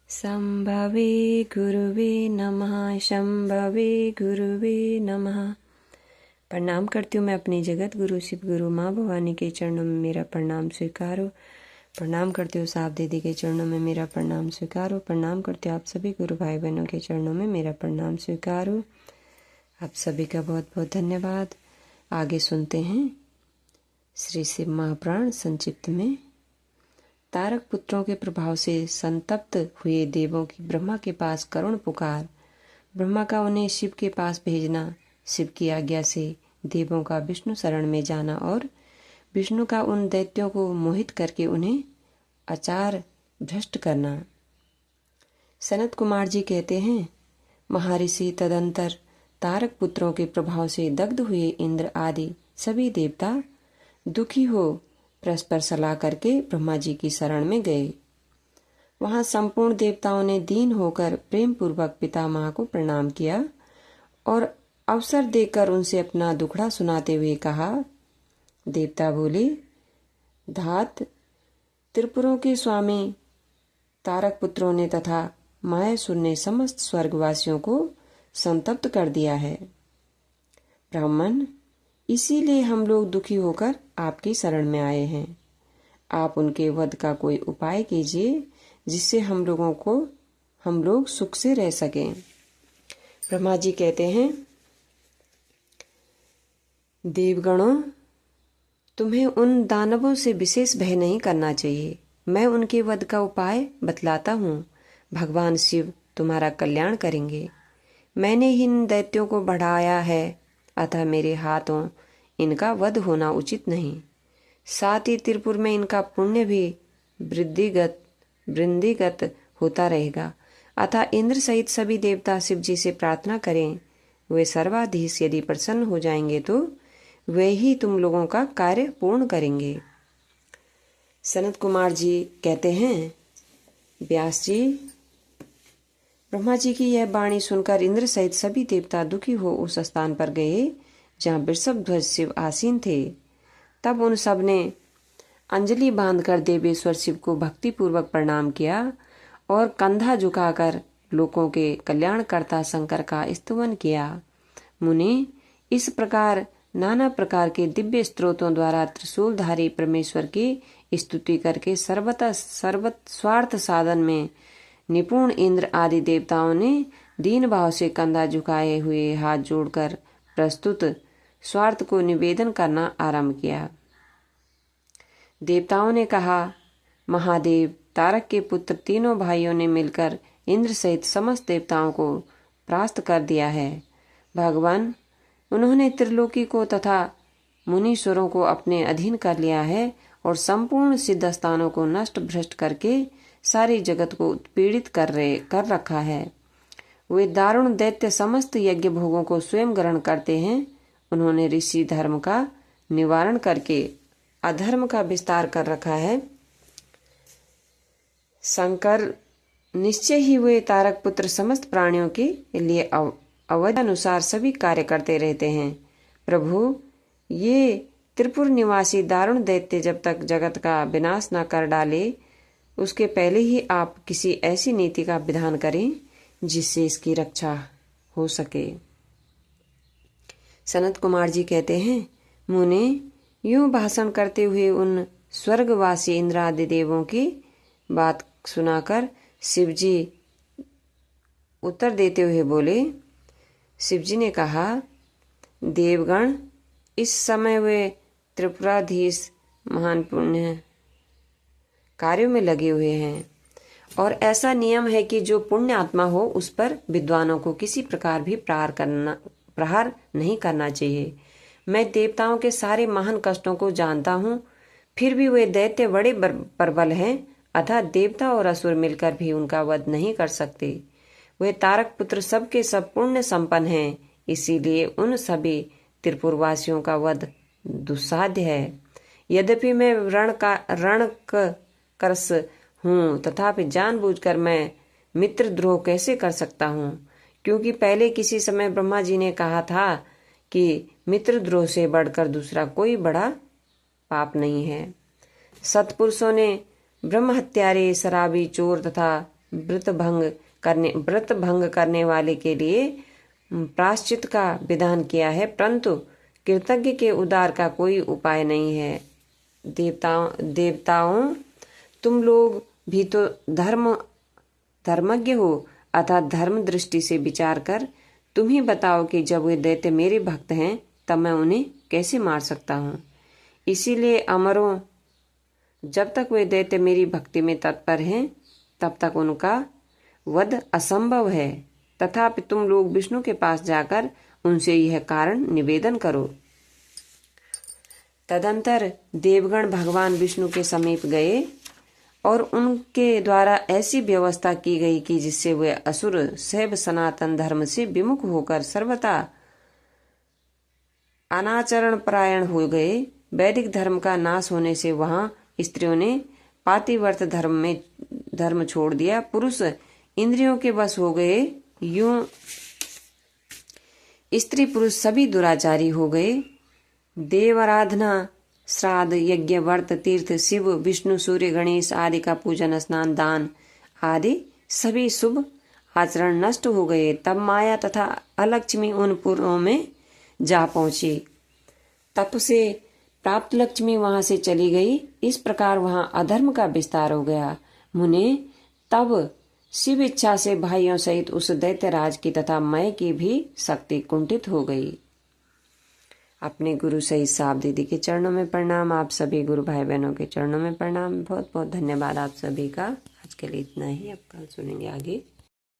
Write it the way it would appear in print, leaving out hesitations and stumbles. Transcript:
शंभवे गुरुवे नमः। शंभवे गुरुवे नमः। प्रणाम करती हूँ मैं अपनी जगत गुरु शिव गुरु माँ भवानी के चरणों में मेरा प्रणाम स्वीकारो। प्रणाम करती हूँ साफ दीदी के चरणों में मेरा प्रणाम स्वीकारो। प्रणाम करती हूँ आप सभी गुरु भाई बहनों के चरणों में मेरा प्रणाम स्वीकारो। आप सभी का बहुत बहुत धन्यवाद। आगे सुनते हैं श्री शिव महापुराण संक्षिप्त में। तारक पुत्रों के प्रभाव से संतप्त हुए देवों की ब्रह्मा के पास करुण पुकार। ब्रह्मा का उन्हें शिव के पास भेजना, शिव की आज्ञा से देवों का विष्णु शरण में जाना और विष्णु का उन दैत्यों को मोहित करके उन्हें आचार भ्रष्ट करना। सनत कुमार जी कहते हैं, महर्षि तदंतर तारक पुत्रों के प्रभाव से दग्ध हुए इंद्र आदि सभी देवता दुखी हो परस्पर सलाह करके ब्रह्मा जी की शरण में गए। वहां संपूर्ण देवताओं ने दीन होकर प्रेम पूर्वक पितामह को प्रणाम किया और अवसर देकर उनसे अपना दुखड़ा सुनाते हुए कहा। देवता बोले, धात त्रिपुरों के स्वामी तारक पुत्रों ने तथा मायासुर ने समस्त स्वर्गवासियों को संतप्त कर दिया है। ब्राह्मण, इसीलिए हम लोग दुखी होकर आपकी शरण में आए हैं। आप उनके वध का कोई उपाय कीजिए जिससे हम लोग सुख से रह सकें। ब्रह्मा जी कहते हैं, देवगणों, तुम्हें उन दानवों से विशेष भय नहीं करना चाहिए। मैं उनके वध का उपाय बतलाता हूँ। भगवान शिव तुम्हारा कल्याण करेंगे। मैंने ही इन दैत्यों को बढ़ाया है, अतः मेरे हाथों इनका वध होना उचित नहीं। साथ ही त्रिपुर में इनका पुण्य भी वृद्धिगत होता रहेगा। अतः इंद्र सहित सभी देवता शिव जी से प्रार्थना करें। वे सर्वाधीश यदि प्रसन्न हो जाएंगे तो वे ही तुम लोगों का कार्य पूर्ण करेंगे। सनत कुमार जी कहते हैं, व्यास जी, ब्रह्मा जी की यह वाणी सुनकर इंद्र सहित सभी देवता दुखी हो उस स्थान पर गए जहाँ वृषभ ध्वज शिव आसीन थे। तब उन सब ने अंजलि बांधकर देवेश्वर शिव को भक्ति पूर्वक प्रणाम किया और कंधा झुकाकर लोकों के कल्याणकर्ता शंकर का स्तुवन किया। मुनि, इस प्रकार नाना प्रकार के दिव्य स्त्रोतों द्वारा त्रिशूलधारी परमेश्वर की स्तुति करके स्वार्थ साधन में निपुण इंद्र आदि देवताओं ने दीन भाव से कंधा झुकाए हुए हाथ जोड़कर प्रस्तुत स्वार्थ को निवेदन करना आरंभ किया। देवताओं ने कहा, महादेव, तारक के पुत्र तीनों भाइयों ने मिलकर इंद्र सहित समस्त देवताओं को परास्त कर दिया है। भगवान, उन्होंने त्रिलोकी को तथा मुनीश्वरों को अपने अधीन कर लिया है और संपूर्ण सिद्ध स्थानों को नष्ट भ्रष्ट करके सारे जगत को उत्पीड़ित कर रखा है। वे दारुण दैत्य समस्त यज्ञ भोगों को स्वयं ग्रहण करते हैं। उन्होंने ऋषि धर्म का निवारण करके अधर्म का विस्तार कर रखा है। शंकर, निश्चय ही वे तारक पुत्र समस्त प्राणियों के लिए अवधि अनुसार सभी कार्य करते रहते हैं। प्रभु, ये त्रिपुर निवासी दारुण दैत्य जब तक जगत का विनाश न कर डाले उसके पहले ही आप किसी ऐसी नीति का विधान करें जिससे इसकी रक्षा हो सके। सनत कुमार जी कहते हैं, मुने, यूं भाषण करते हुए उन स्वर्गवासी इंद्र आदि देवों की बात सुनाकर शिव जी उत्तर देते हुए बोले। शिव जी ने कहा, देवगण, इस समय वे त्रिपुराधीश महान पुण्य कार्यों में लगे हुए हैं और ऐसा नियम है कि जो पुण्य आत्मा हो उस पर विद्वानों को किसी प्रकार भी प्रहार नहीं करना चाहिए। मैं देवताओं के सारे महान कष्टों को जानता हूँ, फिर भी वे दैत्य बड़े प्रबल हैं, अतः देवता और असुर मिलकर भी उनका वध नहीं कर सकते। वे तारक पुत्र सबके सब पुण्य संपन्न हैं, इसीलिए उन सभी त्रिपुरवासियों का वध दुस्साध्य है। यद्यपि मैं रणकर्ष हूँ, तथापि जानबूझकर मैं मित्रद्रोह कैसे कर सकता हूँ? क्योंकि पहले किसी समय ब्रह्मा जी ने कहा था कि मित्रद्रोह से बढ़कर दूसरा कोई बड़ा पाप नहीं है। सत्पुरुषों ने ब्रह्म हत्यारे, शराबी, चोर तथा व्रत भंग करने वाले के लिए प्रायश्चित का विधान किया है, परंतु कृतज्ञ के उद्धार का कोई उपाय नहीं है। देवताओं, तुम लोग भी तो धर्मज्ञ हो, अतः धर्म दृष्टि से विचार कर तुम ही बताओ कि जब वे दैत्य मेरे भक्त हैं तब मैं उन्हें कैसे मार सकता हूँ। इसीलिए अमरों, जब तक वे दैत्य मेरी भक्ति में तत्पर हैं तब तक उनका वध असंभव है। तथापि तुम लोग विष्णु के पास जाकर उनसे यह कारण निवेदन करो। तदंतर देवगण भगवान विष्णु के समीप गए और उनके द्वारा ऐसी व्यवस्था की गई कि जिससे वे असुर शैव सनातन धर्म से विमुख होकर सर्वथा अनाचरण परायण हो गए। वैदिक धर्म का नाश होने से वहां स्त्रियों ने पातिव्रत धर्म छोड़ दिया। पुरुष इंद्रियों के वश हो गए। यूं स्त्री पुरुष सभी दुराचारी हो गए। देव आराधना, श्राद्ध, यज्ञ, व्रत, तीर्थ, शिव, विष्णु, सूर्य, गणेश आदि का पूजन, स्नान, दान आदि सभी शुभ आचरण नष्ट हो गए। तब माया तथा अलक्ष्मी उन पुरों में जा पहुंची। तप से प्राप्त लक्ष्मी वहां से चली गई। इस प्रकार वहां अधर्म का विस्तार हो गया। मुने, तब शिव इच्छा से भाइयों सहित उस दैत्यराज की तथा मय की भी शक्ति कुंठित हो गई। अपने गुरु सहित साहब दीदी के चरणों में प्रणाम। आप सभी गुरु भाई बहनों के चरणों में प्रणाम। बहुत बहुत धन्यवाद आप सभी का। आज के लिए इतना ही, अब कल सुनेंगे आगे।